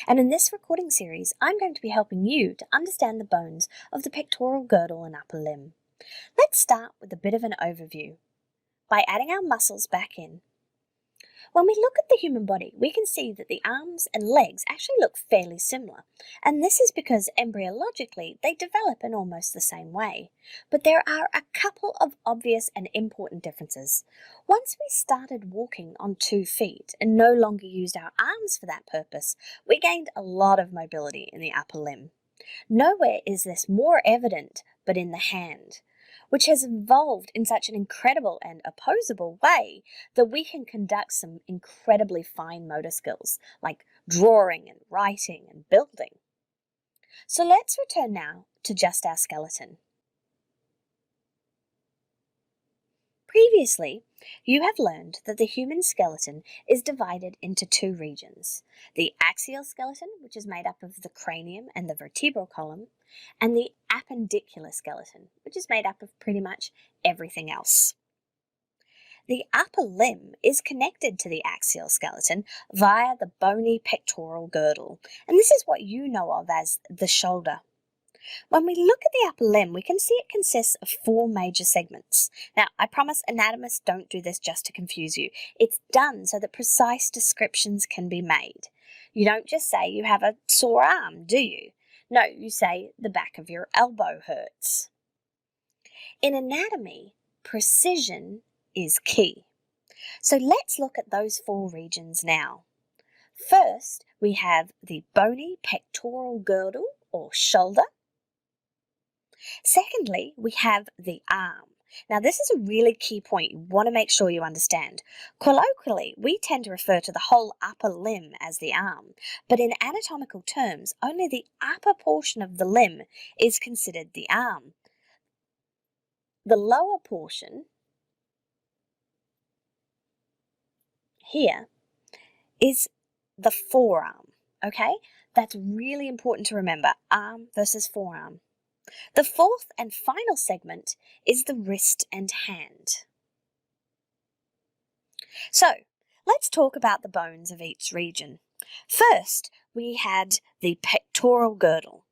and in this recording series I'm going to be helping you to understand the bones of the pectoral girdle and upper limb. Let's start with a bit of an overview by adding our muscles back in. When we look at the human body, we can see that the arms and legs actually look fairly similar, and this is because embryologically they develop in almost the same way. But there are a couple of obvious and important differences. Once we started walking on 2 feet and no longer used our arms for that purpose, we gained a lot of mobility in the upper limb. Nowhere is this more evident but in the hand, which has evolved in such an incredible and opposable way that we can conduct some incredibly fine motor skills like drawing and writing and building. So let's return now to just our skeleton. Previously, you have learned that the human skeleton is divided into 2 regions: the axial skeleton, which is made up of the cranium and the vertebral column, and the appendicular skeleton, which is made up of pretty much everything else. The upper limb is connected to the axial skeleton via the bony pectoral girdle, and this is what you know of as the shoulder. When we look at the upper limb, we can see it consists of 4 major segments. Now, I promise anatomists don't do this just to confuse you. It's done so that precise descriptions can be made. You don't just say you have a sore arm, do you? No, you say the back of your elbow hurts. In anatomy, precision is key. So let's look at those 4 regions now. First, we have the bony pectoral girdle or shoulder. Secondly, we have the arm. Now, this is a really key point you want to make sure you understand. Colloquially, we tend to refer to the whole upper limb as the arm, but in anatomical terms, only the upper portion of the limb is considered the arm. The lower portion here is the forearm, okay? That's really important to remember, arm versus forearm. The 4th and final segment is the wrist and hand. So, let's talk about the bones of each region. First, we had the pectoral girdle,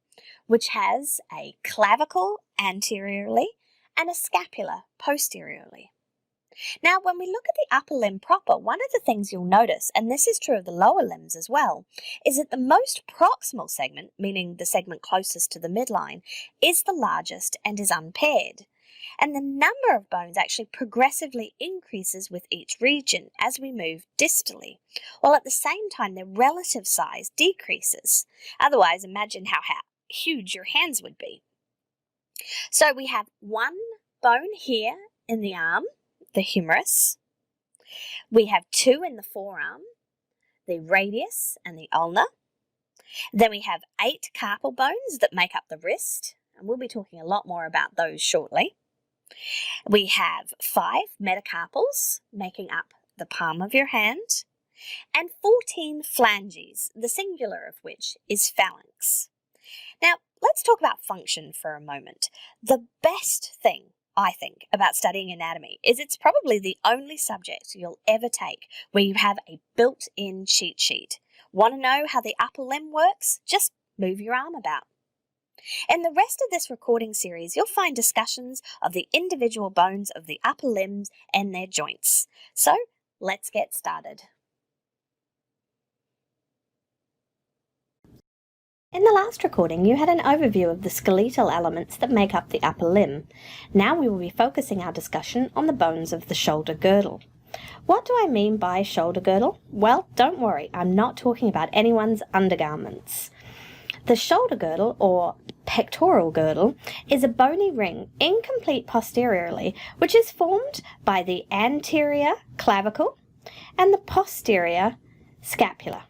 which has a clavicle anteriorly and a scapula posteriorly. Now, when we look at the upper limb proper, one of the things you'll notice, and this is true of the lower limbs as well, is that the most proximal segment, meaning the segment closest to the midline, is the largest and is unpaired. And the number of bones actually progressively increases with each region as we move distally, while at the same time their relative size decreases. Otherwise, imagine how huge your hands would be. So we have 1 bone here in the arm, the humerus. We have 2 in the forearm, the radius and the ulna. Then we have 8 carpal bones that make up the wrist, and we'll be talking a lot more about those shortly. We have 5 metacarpals making up the palm of your hand, and 14 phalanges, the singular of which is phalanx. Now, let's talk about function for a moment. The best thing I think, about studying anatomy is it's probably the only subject you'll ever take where you have a built-in cheat sheet. Want to know how the upper limb works? Just move your arm about. In the rest of this recording series, you'll find discussions of the individual bones of the upper limbs and their joints. So, let's get started. In the last recording, you had an overview of the skeletal elements that make up the upper limb. Now we will be focusing our discussion on the bones of the shoulder girdle. What do I mean by shoulder girdle? Well, don't worry, I'm not talking about anyone's undergarments. The shoulder girdle, or pectoral girdle, is a bony ring, incomplete posteriorly, which is formed by the anterior clavicle and the posterior scapula.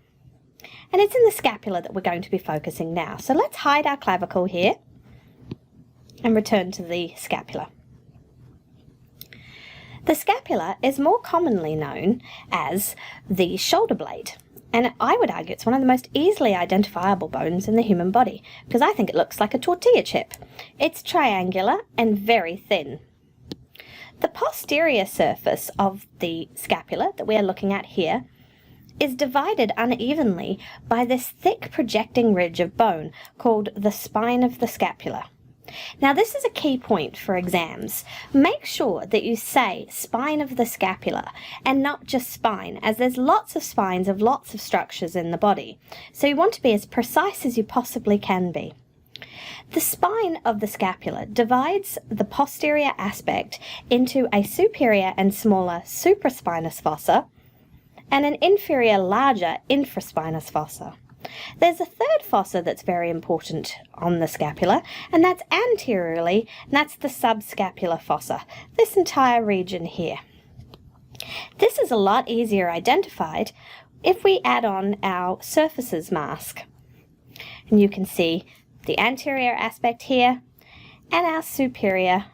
And it's in the scapula that we're going to be focusing now. So let's hide our clavicle here and return to the scapula. The scapula is more commonly known as the shoulder blade. And I would argue it's one of the most easily identifiable bones in the human body because I think it looks like a tortilla chip. It's triangular and very thin. The posterior surface of the scapula that we are looking at here is divided unevenly by this thick projecting ridge of bone called the spine of the scapula. Now this is a key point for exams. Make sure that you say spine of the scapula and not just spine, as there's lots of spines of lots of structures in the body. So you want to be as precise as you possibly can be. The spine of the scapula divides the posterior aspect into a superior and smaller supraspinous fossa and an inferior larger infraspinous fossa. There's a third fossa that's very important on the scapula, and that's anteriorly, and that's the subscapular fossa, this entire region here. This is a lot easier identified if we add on our surfaces mask. And you can see the anterior aspect here, and our superior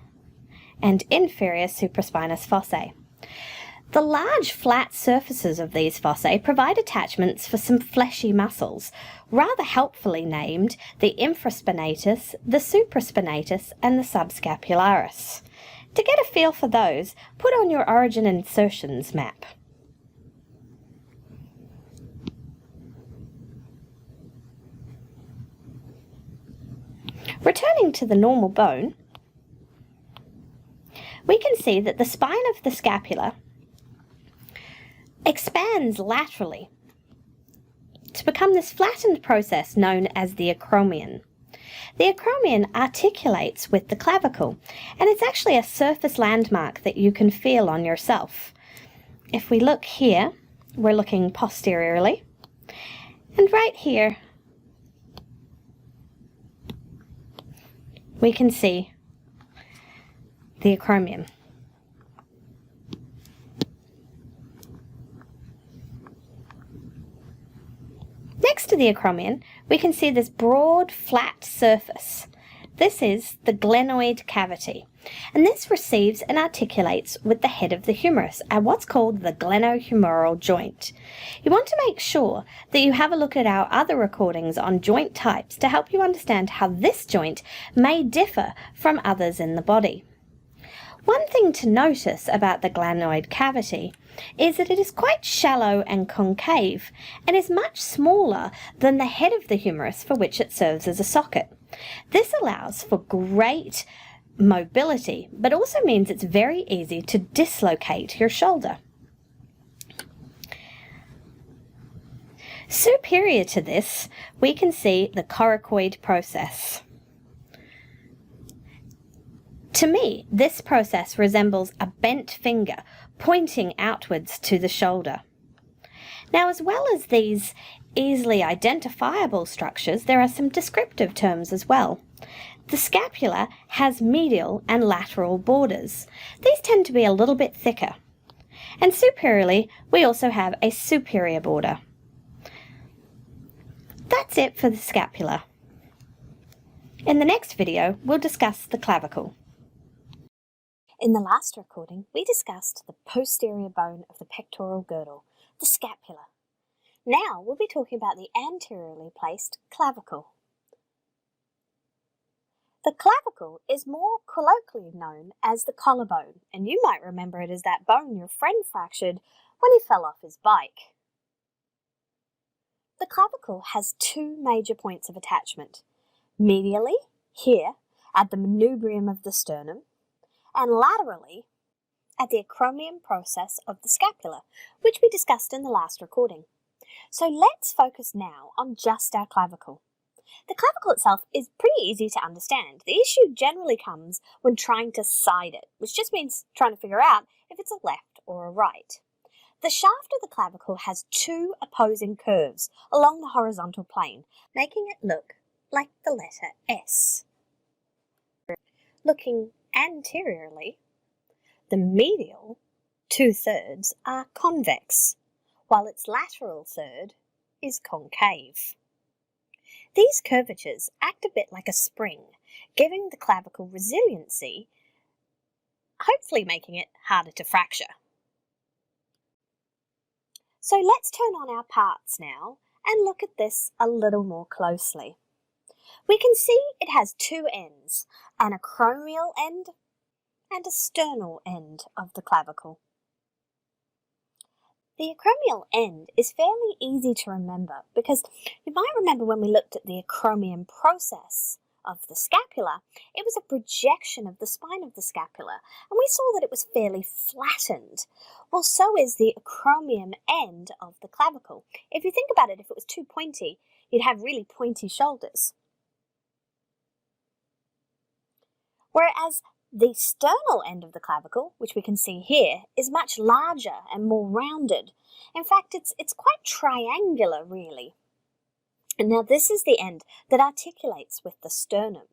and inferior supraspinous fossae. The large flat surfaces of these fossae provide attachments for some fleshy muscles, rather helpfully named the infraspinatus, the supraspinatus, and the subscapularis. To get a feel for those, put on your origin insertions map. Returning to the normal bone, we can see that the spine of the scapula expands laterally to become this flattened process known as the acromion. The acromion articulates with the clavicle, and it's actually a surface landmark that you can feel on yourself. If we look here, we're looking posteriorly, and right here we can see the acromion. Next to the acromion, we can see this broad, flat surface. This is the glenoid cavity, and this receives and articulates with the head of the humerus at what's called the glenohumeral joint. You want to make sure that you have a look at our other recordings on joint types to help you understand how this joint may differ from others in the body. One thing to notice about the glenoid cavity is that it is quite shallow and concave and is much smaller than the head of the humerus for which it serves as a socket. This allows for great mobility, but also means it's very easy to dislocate your shoulder. Superior to this, we can see the coracoid process. To me, this process resembles a bent finger pointing outwards to the shoulder. Now, as well as these easily identifiable structures, there are some descriptive terms as well. The scapula has medial and lateral borders. These tend to be a little bit thicker. And superiorly, we also have a superior border. That's it for the scapula. In the next video, we'll discuss the clavicle. In the last recording, we discussed the posterior bone of the pectoral girdle, the scapula. Now we'll be talking about the anteriorly placed clavicle. The clavicle is more colloquially known as the collarbone, and you might remember it as that bone your friend fractured when he fell off his bike. The clavicle has two major points of attachment. Medially, here, at the manubrium of the sternum, and laterally at the acromion process of the scapula, which we discussed in the last recording. So let's focus now on just our clavicle. The clavicle itself is pretty easy to understand. The issue generally comes when trying to side it, which just means trying to figure out if it's a left or a right. The shaft of the clavicle has two opposing curves along the horizontal plane, making it look like the letter S. Looking anteriorly, the medial 2/3 are convex, while its lateral third is concave. These curvatures act a bit like a spring, giving the clavicle resiliency, hopefully making it harder to fracture. So let's turn on our parts now and look at this a little more closely. We can see it has two ends, an acromial end and a sternal end of the clavicle. The acromial end is fairly easy to remember because you might remember when we looked at the acromion process of the scapula, it was a projection of the spine of the scapula, and we saw that it was fairly flattened. Well, so is the acromion end of the clavicle. If you think about it, if it was too pointy, you'd have really pointy shoulders. Whereas the sternal end of the clavicle, which we can see here, is much larger and more rounded. In fact, it's quite triangular, really. And now this is the end that articulates with the sternum.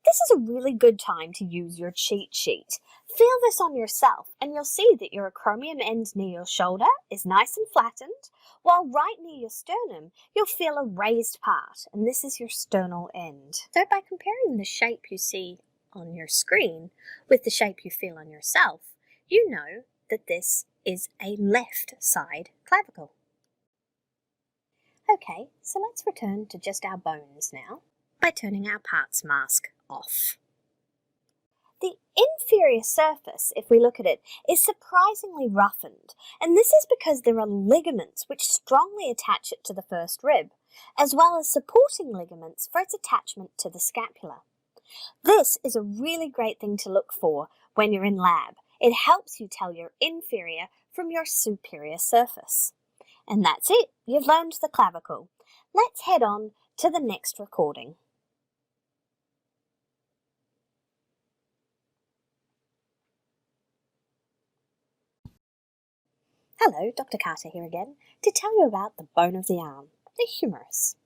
This is a really good time to use your cheat sheet. Feel this on yourself and you'll see that your acromion end near your shoulder is nice and flattened, while right near your sternum you'll feel a raised part, and this is your sternal end. So by comparing the shape you see on your screen with the shape you feel on yourself, you know that this is a left side clavicle. Okay, so let's return to just our bones now by turning our parts mask off. The inferior surface, if we look at it, is surprisingly roughened, and this is because there are ligaments which strongly attach it to the first rib, as well as supporting ligaments for its attachment to the scapula. This is a really great thing to look for when you're in lab. It helps you tell your inferior from your superior surface. And that's it, you've learned the clavicle. Let's head on to the next recording. Hello, Dr. Carter here again, to tell you about the bone of the arm, the humerus.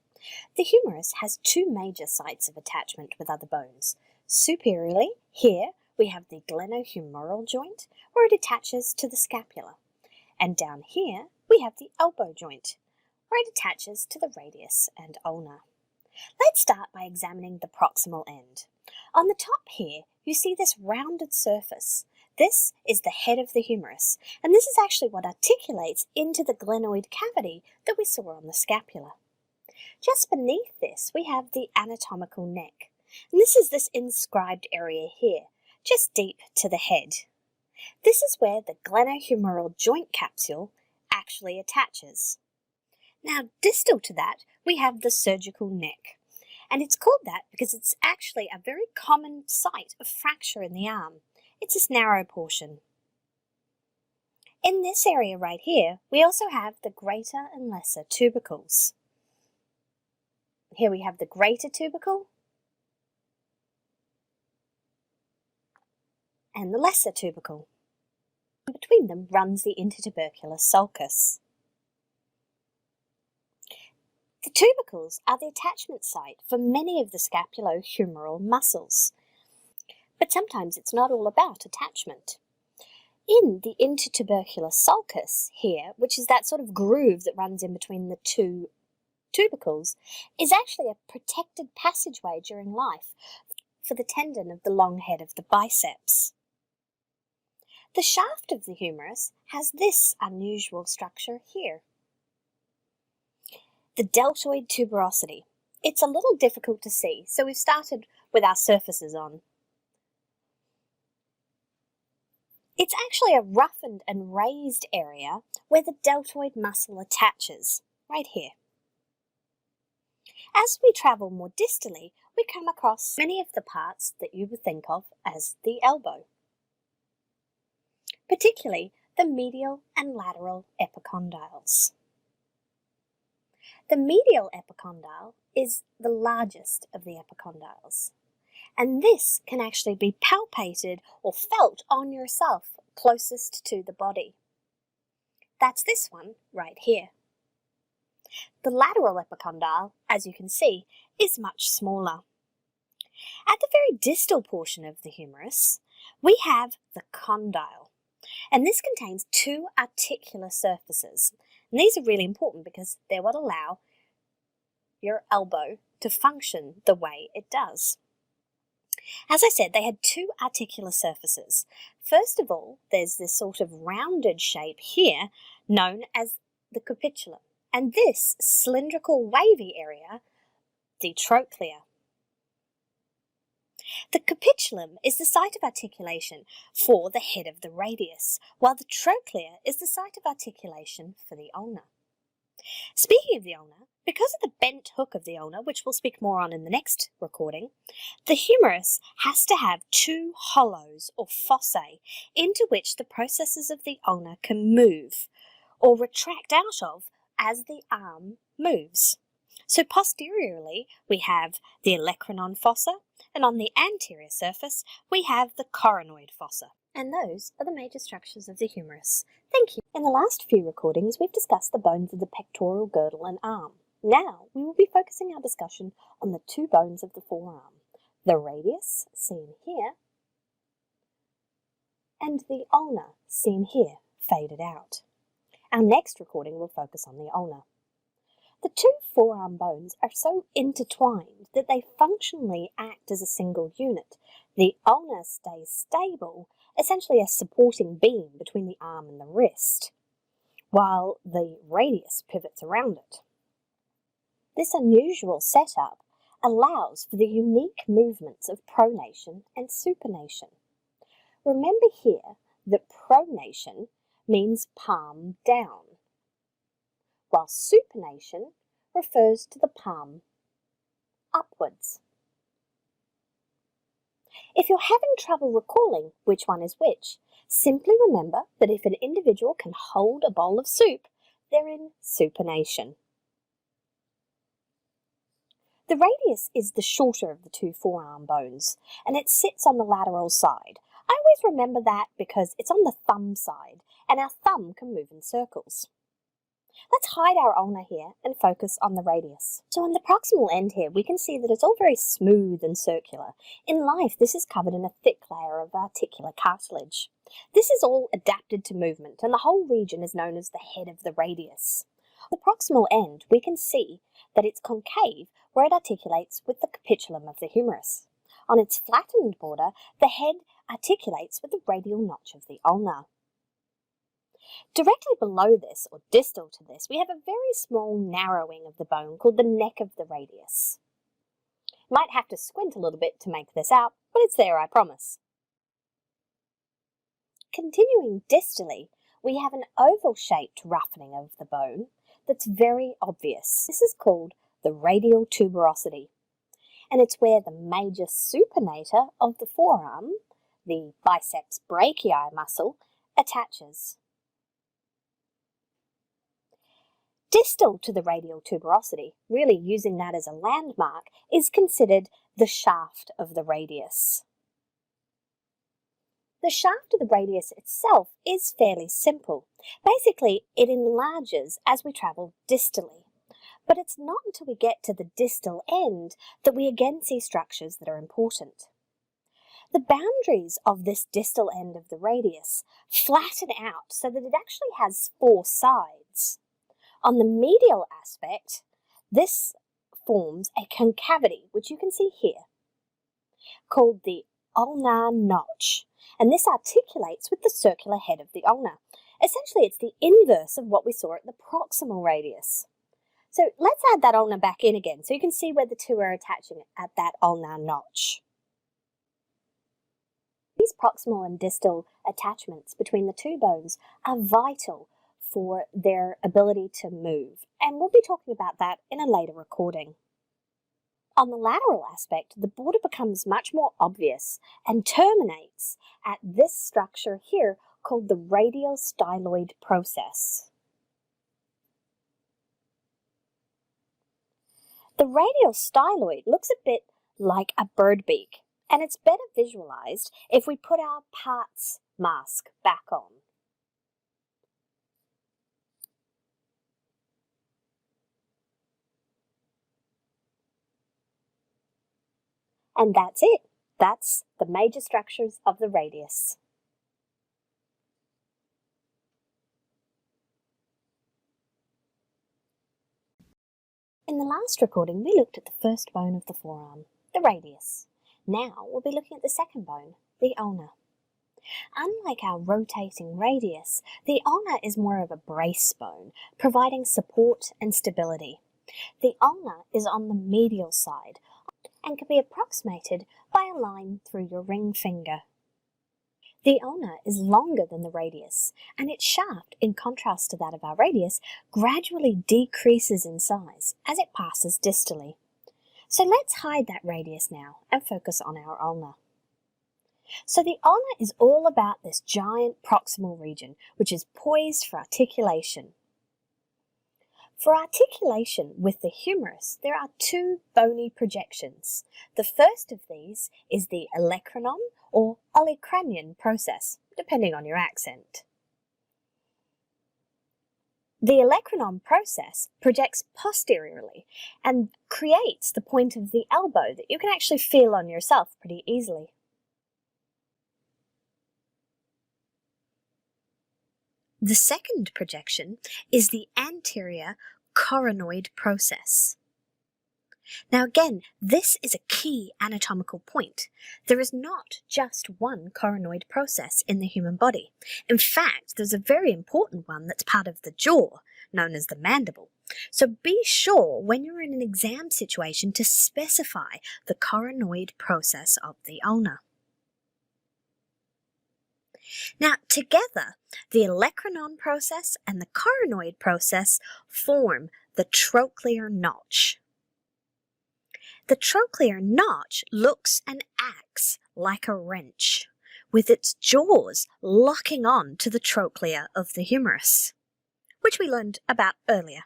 The humerus has two major sites of attachment with other bones. Superiorly, here we have the glenohumeral joint, where it attaches to the scapula. And down here we have the elbow joint, where it attaches to the radius and ulna. Let's start by examining the proximal end. On the top here, you see this rounded surface. This is the head of the humerus, and this is actually what articulates into the glenoid cavity that we saw on the scapula. Just beneath this, we have the anatomical neck, and this is this inscribed area here, just deep to the head. This is where the glenohumeral joint capsule actually attaches. Now, distal to that, we have the surgical neck, and it's called that because it's actually a very common site of fracture in the arm. It's this narrow portion. In this area right here, we also have the greater and lesser tubercles. Here we have the greater tubercle and the lesser tubercle. Between them runs the intertubercular sulcus. The tubercles are the attachment site for many of the scapulohumeral muscles. But sometimes it's not all about attachment. In the intertubercular sulcus here, which is that sort of groove that runs in between the two tubercles, is actually a protected passageway during life for the tendon of the long head of the biceps. The shaft of the humerus has this unusual structure here. The deltoid tuberosity. It's a little difficult to see, so we've started with our surfaces on. It's actually a roughened and raised area where the deltoid muscle attaches, right here. As we travel more distally, we come across many of the parts that you would think of as the elbow, particularly the medial and lateral epicondyles. The medial epicondyle is the largest of the epicondyles, and this can actually be palpated or felt on yourself closest to the body. That's this one right here. The lateral epicondyle, as you can see, is much smaller. At the very distal portion of the humerus, we have the condyle, and this contains two articular surfaces. And these are really important because they're what allow your elbow to function the way it does. As I said, they had two articular surfaces. First of all, there's this sort of rounded shape here known as the capitulum, and this cylindrical wavy area, the trochlea. The capitulum is the site of articulation for the head of the radius, while the trochlea is the site of articulation for the ulna. Speaking of the ulna, because of the bent hook of the ulna, which we'll speak more on in the next recording, the humerus has to have two hollows or fossae into which the processes of the ulna can move or retract out of as the arm moves. So posteriorly, we have the olecranon fossa, and on the anterior surface, we have the coronoid fossa. And those are the major structures of the humerus. Thank you. In the last few recordings, we've discussed the bones of the pectoral girdle and arm. Now, we will be focusing our discussion on the two bones of the forearm, the radius, seen here, and the ulna, seen here, faded out. Our next recording will focus on the ulna. The two forearm bones are so intertwined that they functionally act as a single unit. The ulna stays stable, essentially a supporting beam between the arm and the wrist, while the radius pivots around it. This unusual setup allows for the unique movements of pronation and supination. Remember here that pronation means palm down, while supination refers to the palm upwards. If you're having trouble recalling which one is which, simply remember that if an individual can hold a bowl of soup, they're in supination. The radius is the shorter of the two forearm bones, and it sits on the lateral side. I always remember that because it's on the thumb side, and our thumb can move in circles. Let's hide our ulna here and focus on the radius. So on the proximal end here, we can see that it's all very smooth and circular. In life, this is covered in a thick layer of articular cartilage. This is all adapted to movement, and the whole region is known as the head of the radius. On the proximal end, we can see that it's concave where it articulates with the capitulum of the humerus. On its flattened border, the head articulates with the radial notch of the ulna. Directly below this, or distal to this, we have a very small narrowing of the bone called the neck of the radius. You might have to squint a little bit to make this out, but it's there, I promise. Continuing distally, we have an oval-shaped roughening of the bone that's very obvious. This is called the radial tuberosity, and it's where the major supinator of the forearm, the biceps brachii muscle, attaches. Distal to the radial tuberosity, really using that as a landmark, is considered the shaft of the radius. The shaft of the radius itself is fairly simple. Basically, it enlarges as we travel distally. But it's not until we get to the distal end that we again see structures that are important. The boundaries of this distal end of the radius flatten out so that it actually has four sides. On the medial aspect, this forms a concavity, which you can see here, called the ulnar notch, and this articulates with the circular head of the ulna. Essentially, it's the inverse of what we saw at the proximal radius. So let's add that ulna back in again so you can see where the two are attaching at that ulnar notch. These proximal and distal attachments between the two bones are vital for their ability to move, and we'll be talking about that in a later recording. On the lateral aspect, the border becomes much more obvious and terminates at this structure here called the radial styloid process. The radial styloid looks a bit like a bird beak, and it's better visualized if we put our parts mask back on. And that's it. That's the major structures of the radius. In the last recording, we looked at the first bone of the forearm, the radius. Now we'll be looking at the second bone, the ulna. Unlike our rotating radius, the ulna is more of a brace bone, providing support and stability. The ulna is on the medial side, and can be approximated by a line through your ring finger. The ulna is longer than the radius, and its shaft, in contrast to that of our radius, gradually decreases in size as it passes distally. So let's hide that radius now and focus on our ulna. So the ulna is all about this giant proximal region, which is poised for articulation. For articulation with the humerus, there are two bony projections. The first of these is the olecranon or olecranian process, depending on your accent. The olecranon process projects posteriorly and creates the point of the elbow that you can actually feel on yourself pretty easily. The second projection is the anterior coronoid process. Now again, this is a key anatomical point. There is not just one coronoid process in the human body. In fact, there's a very important one that's part of the jaw, known as the mandible. So be sure when you're in an exam situation to specify the coronoid process of the ulna. Now, together, the olecranon process and the coronoid process form the trochlear notch. The trochlear notch looks and acts like a wrench, with its jaws locking on to the trochlea of the humerus, which we learned about earlier.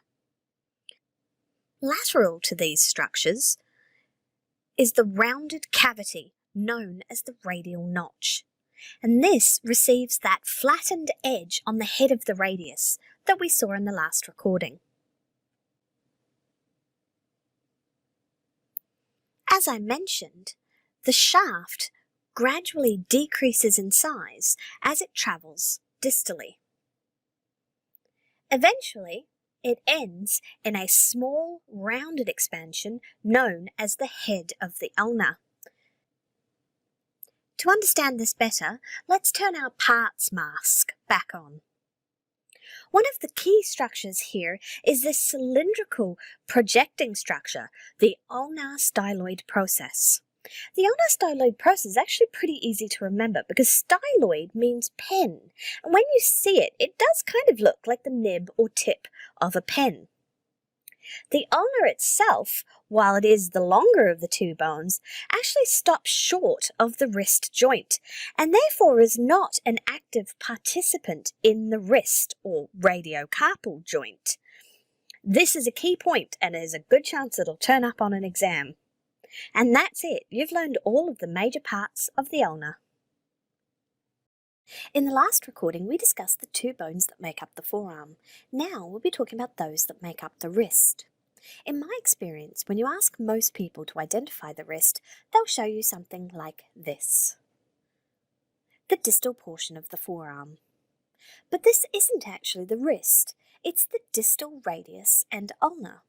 Lateral to these structures is the rounded cavity known as the radial notch, and this receives that flattened edge on the head of the radius that we saw in the last recording. As I mentioned, the shaft gradually decreases in size as it travels distally. Eventually, it ends in a small, rounded expansion known as the head of the ulna. To understand this better, let's turn our parts mask back on. One of the key structures here is this cylindrical projecting structure, the ulnar styloid process. The ulnar styloid process is actually pretty easy to remember because styloid means pen, and when you see it, it does kind of look like the nib or tip of a pen. The ulnar itself, while it is the longer of the two bones, actually stops short of the wrist joint and therefore is not an active participant in the wrist or radiocarpal joint. This is a key point and there's a good chance it'll turn up on an exam. And that's it. You've learned all of the major parts of the ulna. In the last recording, we discussed the two bones that make up the forearm. Now we'll be talking about those that make up the wrist. In my experience, when you ask most people to identify the wrist, they'll show you something like this. The distal portion of the forearm. But this isn't actually the wrist. It's the distal radius and ulna.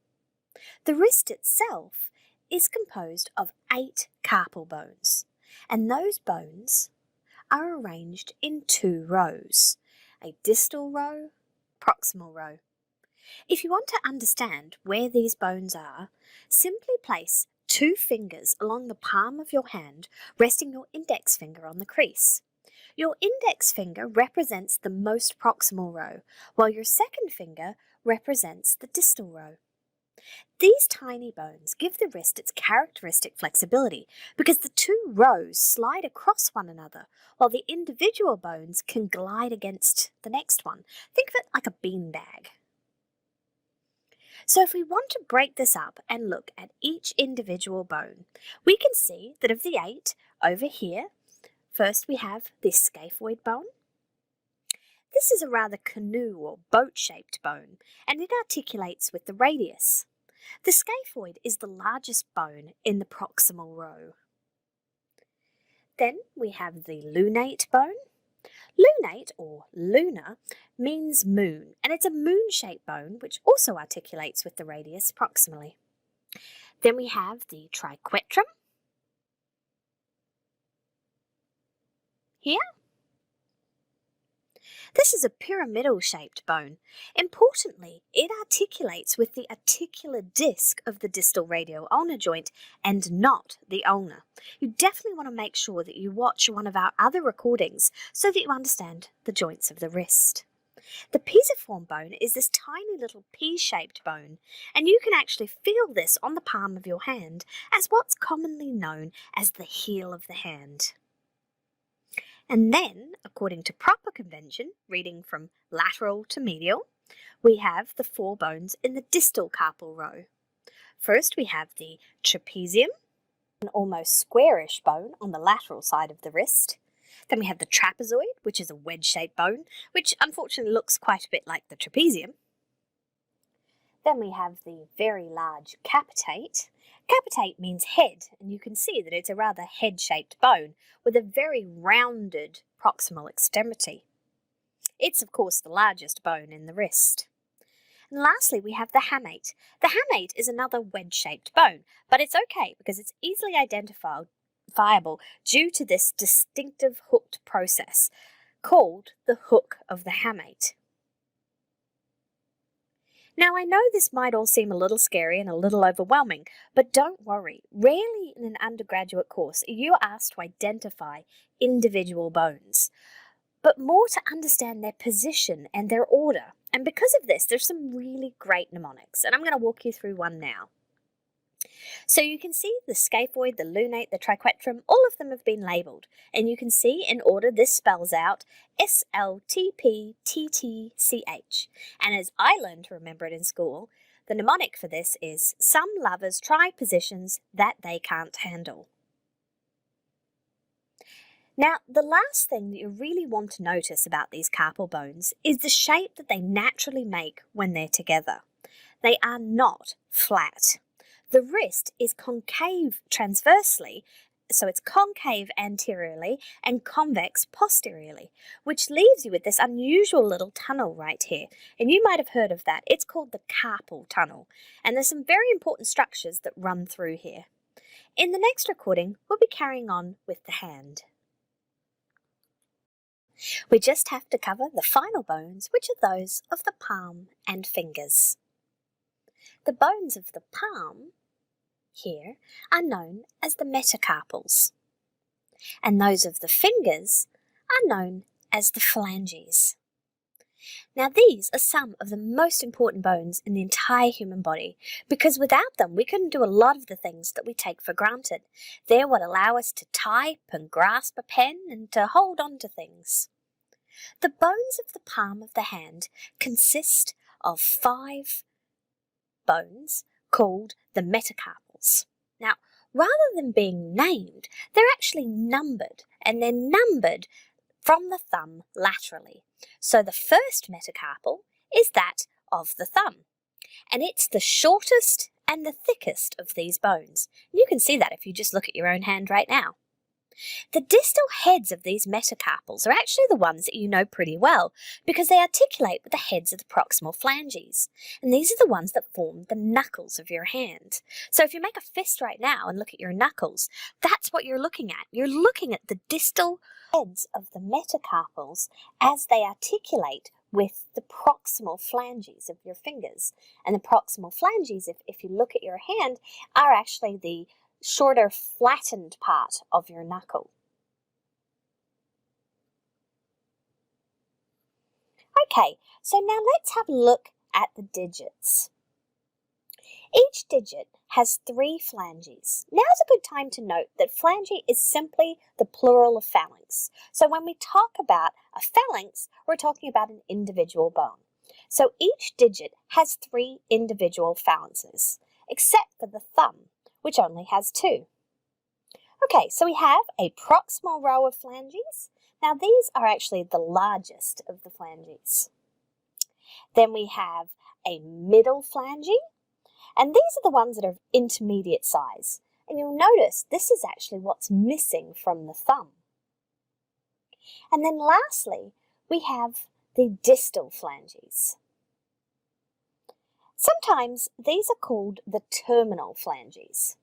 The wrist itself is composed of 8 carpal bones, and those bones are arranged in 2 rows, a distal row, proximal row. If you want to understand where these bones are, simply place 2 fingers along the palm of your hand, resting your index finger on the crease. Your index finger represents the most proximal row, while your second finger represents the distal row. These tiny bones give the wrist its characteristic flexibility because the 2 rows slide across one another, while the individual bones can glide against the next one. Think of it like a beanbag. So if we want to break this up and look at each individual bone, we can see that of the 8 over here, first we have the scaphoid bone. This is a rather canoe or boat-shaped bone, and it articulates with the radius. The scaphoid is the largest bone in the proximal row. Then we have the lunate bone. Lunate, or lunar, means moon, and it's a moon-shaped bone which also articulates with the radius proximally. Then we have the triquetrum here. This is a pyramidal shaped bone. Importantly, it articulates with the articular disc of the distal radial ulnar joint and not the ulnar. You definitely want to make sure that you watch one of our other recordings so that you understand the joints of the wrist. The pisiform bone is this tiny little pea-shaped bone, and you can actually feel this on the palm of your hand as what's commonly known as the heel of the hand. And then, according to proper convention, reading from lateral to medial, we have the 4 bones in the distal carpal row. First, we have the trapezium, an almost squarish bone on the lateral side of the wrist. Then we have the trapezoid, which is a wedge-shaped bone, which unfortunately looks quite a bit like the trapezium. Then we have the very large capitate. Capitate means head, and you can see that it's a rather head-shaped bone with a very rounded proximal extremity. It's, of course, the largest bone in the wrist. And lastly, we have the hamate. The hamate is another wedge-shaped bone, but it's okay because it's easily identifiable due to this distinctive hooked process called the hook of the hamate. Now, I know this might all seem a little scary and a little overwhelming, but don't worry. Rarely in an undergraduate course are you asked to identify individual bones, but more to understand their position and their order. And because of this, there's some really great mnemonics, and I'm going to walk you through one now. So you can see the scaphoid, the lunate, the triquetrum, all of them have been labelled. And you can see in order this spells out SLTPTTCH. And as I learned to remember it in school, the mnemonic for this is some lovers try positions that they can't handle. Now, the last thing that you really want to notice about these carpal bones is the shape that they naturally make when they're together. They are not flat. The wrist is concave transversely, so it's concave anteriorly and convex posteriorly, which leaves you with this unusual little tunnel right here. And you might have heard of that. It's called the carpal tunnel. And there's some very important structures that run through here. In the next recording, we'll be carrying on with the hand. We just have to cover the final bones, which are those of the palm and fingers. The bones of the palm here are known as the metacarpals, and those of the fingers are known as the phalanges. Now, these are some of the most important bones in the entire human body because without them we couldn't do a lot of the things that we take for granted. They're what allow us to type and grasp a pen and to hold on to things. The bones of the palm of the hand consist of 5 bones called the metacarpals. Now, rather than being named, they're actually numbered, and they're numbered from the thumb laterally. So the first metacarpal is that of the thumb, and it's the shortest and the thickest of these bones. You can see that if you just look at your own hand right now. The distal heads of these metacarpals are actually the ones that you know pretty well because they articulate with the heads of the proximal phalanges, and these are the ones that form the knuckles of your hand. So if you make a fist right now and look at your knuckles, that's what you're looking at. You're looking at the distal heads of the metacarpals as they articulate with the proximal phalanges of your fingers. And the proximal phalanges, if you look at your hand, are actually the shorter, flattened part of your knuckle. Okay, so now let's have a look at the digits. Each digit has 3 phalanges. Now's a good time to note that phalange is simply the plural of phalanx. So when we talk about a phalanx, we're talking about an individual bone. So each digit has 3 individual phalanxes, except for the thumb, which only has 2. Okay, so we have a proximal row of phalanges. Now these are actually the largest of the phalanges. Then we have a middle phalange, and these are the ones that are of intermediate size. And you'll notice this is actually what's missing from the thumb. And then lastly, we have the distal phalanges. Sometimes these are called the terminal phalanges.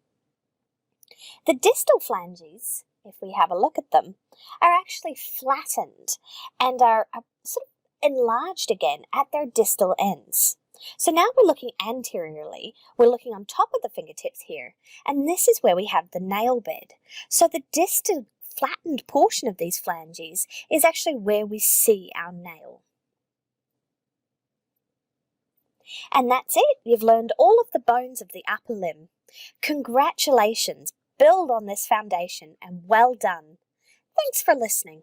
The distal phalanges, if we have a look at them, are actually flattened and are sort of enlarged again at their distal ends. So now we're looking anteriorly, we're looking on top of the fingertips here, and this is where we have the nail bed. So the distal flattened portion of these phalanges is actually where we see our nail. And that's it. You've learned all of the bones of the upper limb. Congratulations. Build on this foundation and well done. Thanks for listening.